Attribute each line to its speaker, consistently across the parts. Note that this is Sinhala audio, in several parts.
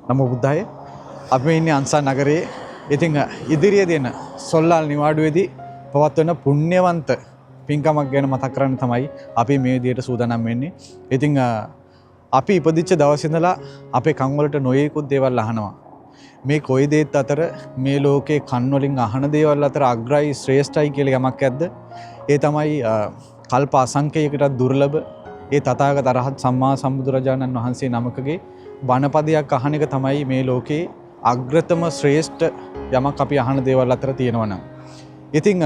Speaker 1: නමෝ බුද්ධාය. අපි මේ ඉන්නේ අන්සා නගරයේ. ඉතින් ඉදිරියේ දෙන සොල්ලාල් නිවාඩුවේදී පවත්වන පුණ්‍යවන්ත පින්කමක් ගැන මතක් කරන්න තමයි අපි මේ විදියට සූදානම් වෙන්නේ. ඉතින් අපි ඉපදිච්ච දවසේ ඉඳලා අපේ කන් වලට නොයෙකුත් දේවල් අහනවා. මේ කොයි දේත් අතර මේ ලෝකේ කන් වලින් අහන දේවල් අතර අග්‍රයි ශ්‍රේෂ්ඨයි කියලා යමක් ඇද්ද? ඒ තමයි කල්ප අසංඛ්‍යයකට දුර්ලභ ඒ තථාගත අරහත් සම්මා සම්බුදුරජාණන් වහන්සේ නමකගේ බණපදයක් අහන එක තමයි මේ ලෝකේ අග්‍රතම ශ්‍රේෂ්ඨ යමක් අපි අහන දේවල් අතර තියෙනවා නම්. ඉතින්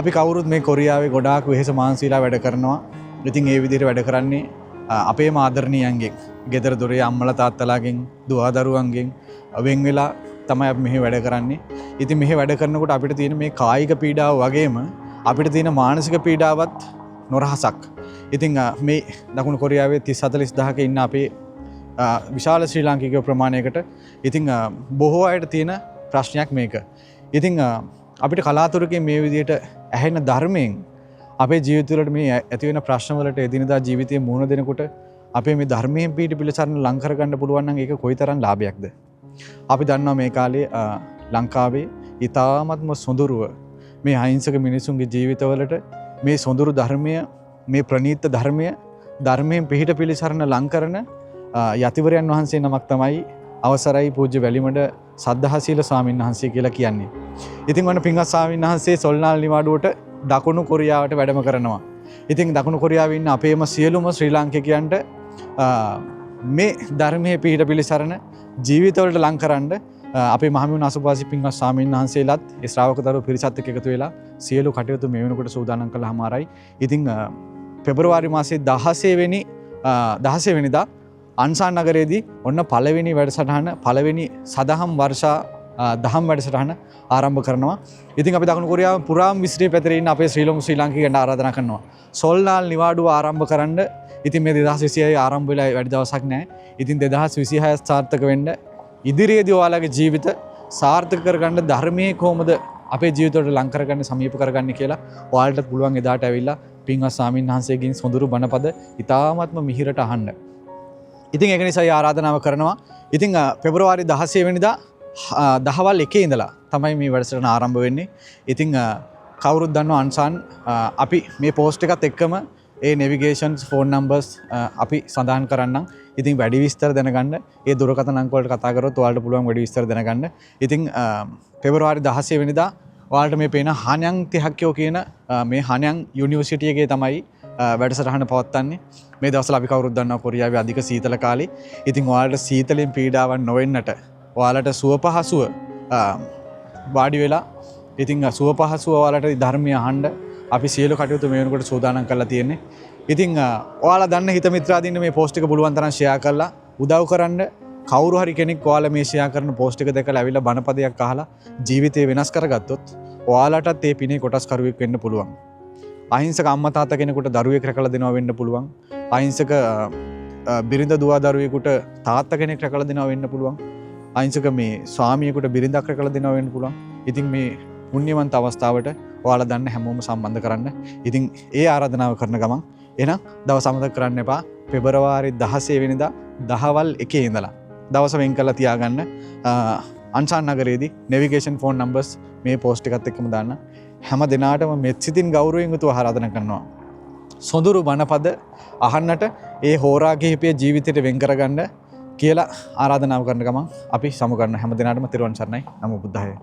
Speaker 1: අපි කවුරුත් මේ කොරියාවේ ගොඩාක් වෙහෙස මහන්සිලා වැඩ කරනවා. ඉතින් ඒ විදිහට වැඩ කරන්නේ අපේම ආදරණීයන්ගෙන්, ගෙදර දොරේ අම්මලා තාත්තලාගෙන්, දුවදරුවන්ගෙන් වෙන් වෙලා තමයි අපි මෙහි වැඩ කරන්නේ. ඉතින් මෙහි වැඩ කරනකොට අපිට තියෙන මේ කායික පීඩාව වගේම අපිට තියෙන මානසික පීඩාවත් නොරහසක්. ඉතින් මේ දකුණු කොරියාවේ 30-40000ක ඉන්න අපේ විශාල ශ්‍රී ලාංකික ප්‍රමාණයකට ඉතින් බොහෝ අයට තියෙන ප්‍රශ්නයක් මේක. ඉතින් අපිට කලාතුරකින් මේ විදිහට ඇහෙන ධර්මයෙන් අපේ ජීවිතවලට මේ ඇති වෙන ප්‍රශ්න වලට එදිනදා ජීවිතයේ මුහුණ දෙනකොට අපේ මේ ධර්මයෙන් පිට පිළිසරණ ලං කර ගන්න පුළුවන් නම් ඒක කොයිතරම් ලාභයක්ද? අපි දන්නවා මේ කාලේ ලංකාවේ ඊ타ත්ම සොඳුරුව මේ අහිංසක මිනිසුන්ගේ ජීවිතවලට මේ සොඳුරු ධර්මය, මේ ප්‍රණීත ධර්මය, ධර්මයෙන් පිට පිළිසරණ ලං කරන යතිවරයන් වහන්සේ නමක් තමයි අවසරයි පූජ්‍ය වැලිමඩ සද්ධාශීල ස්වාමීන් වහන්සේ කියලා කියන්නේ. ඉතින් වන්න පින්වත් ස්වාමීන් වහන්සේ සොල්නාල් නිවාඩුවට දකුණු කොරියාවට වැඩම කරනවා. ඉතින් දකුණු කොරියාවේ ඉන්න අපේම සියලුම ශ්‍රී ලාංකිකයන්ට මේ ධර්මයේ පිහිට පිළිසරණ ජීවිතවලට ලං කරන්න අපේ මහමෙවුන අසුපාසි පින්වත් ස්වාමීන් වහන්සේලාත් ඒ ශ්‍රාවක දරුවෝ පිරිසත් එක්ක එකතු වෙලා සියලු කටයුතු මේ වෙනකොට සූදානම් කළාමාරයි. ඉතින් පෙබරවාරි මාසයේ 16 වෙනිදා අන්සාන් නගරයේදී ඔන්න පළවෙනි වැඩසටහන, පළවෙනි සදහම් වර්ෂා දහම් වැඩසටහන ආරම්භ කරනවා. ඉතින් අපි දකුණු කොරියාව පුරාම විසිරී පැතිරී ඉන්න අපේ ශ්‍රී ලාංකිකයන්ට ආරාධනා කරනවා. සොල්නාල් නිවාඩුව ආරම්භ කරන්න. ඉතින් මේ 2026 ආරම්භ වෙලා වැඩි දවසක් නැහැ. ඉතින් 2026 සාර්ථක වෙන්න ඉදිරියේදී ඔයාලගේ ජීවිත සාර්ථක කරගන්න ධර්මයේ කොහොමද අපේ ජීවිතවලට ලං කරගන්න, සමීප කරගන්න කියලා ඔයාලට පුළුවන් එදාට ඇවිල්ලා පින්වත් ස්වාමීන් වහන්සේගෙන් සොඳුරු බණපද ඉතාමත්ම මිහිරට අහන්න. ඉතින් ඒක නිසා ආරාධනාව කරනවා. ඉතින් පෙබරවාරි 16 වෙනිදා දහවල් 1 ඉඳලා තමයි මේ වැඩසටහන ආරම්භ වෙන්නේ. ඉතින් කවුරුත් දන්නවා අන්සාන් අපි මේ පෝස්ට් එකත් එක්කම ඒ নেভিගේෂන්ස් ෆෝන් නම්බර්ස් අපි සඳහන් කරන්නම්. ඉතින් වැඩි විස්තර දැනගන්න ඒ දුරකථන අංක වලට කතා කරොත් ඔයාලට පුළුවන් වැඩි විස්තර දැනගන්න. ඉතින් පෙබරවාරි 16 වෙනිදා ඔයාලට මේ පේන හාන්යන් තිහක්කෝ කියන මේ හාන්යන් යුනිවර්සිටි එකේ තමයි වැඩසටහන පවත්වන්නේ. මේ දවස්වල අපි කවුරුත් දන්නවා කොරියාවේ අධික සීතල කාලේ. ඉතින් ඔයාලට සීතලෙන් පීඩාවක් නොවෙන්නට ඔයාලට සුව පහසුව වාඩි වෙලා ඉතින් සුව පහසුව ඔයාලට ධර්මය අහන්න අපි සියලු කටයුතු මේ වෙනකොට සූදානම් කරලා තියෙන්නේ. ඉතින් ඔයාලා දන්න හිත මිත්‍රාදීන් මේ පෝස්ට් එක පුළුවන් තරම් ෂෙයා කරලා උදව් කරන්න. කවුරු හරි කෙනෙක් ඔයාලා මේ ෂෙයා කරන පෝස්ට් එක දැකලා ඇවිල්ලා බණපදයක් අහලා ජීවිතේ වෙනස් කරගත්තොත් ඔයාලටත් ඒ පිනේ කොටස්කරුවෙක් වෙන්න පුළුවන්. අහිංසක අම්මා තාත්තා කෙනෙකුට දරුවෙක් රැකලා දෙනවා වෙන්න පුළුවන්. අහිංසක බිරිඳ දුව දරුවෙකුට තාත්තා කෙනෙක් රැකලා දෙනවා වෙන්න පුළුවන්. අහිංසක මේ ස්වාමියෙකුට බිරිඳක් රැකලා දෙනවා වෙන්න පුළුවන්. ඉතින් මේ පුණ්‍යවන්ත අවස්ථාවට ඔයාලා දන්න හැමෝම සම්බන්ධ කරන්න. ඉතින් ඒ ආරාධනාව කරන ගමන් එහෙනම් දවස් අමතක කරන්න එපා. පෙබරවාරි 16 වෙනිදා දහවල් 1 ඉඳලා දවස වෙන් කරලා තියාගන්න. අන්සාන් නගරයේදී নেভিගේෂන් ෆෝන් නම්බර්ස් මේ පෝස්ට් එකත් එක්කම දාන්න. හැම දිනාටම මෙත් සිතින් ගෞරවයෙන් යුතුව ආරාධනා කරනවා. සොඳුරු බණපද අහන්නට ඒ හෝරා කිහිපය ජීවිතයට වෙන් කරගන්න කියලා ආරාධනාව කරන ගමන් අපි සමු ගන්න හැම දිනාටම තෙරුවන් සරණයි. නමෝ බුද්ධාය.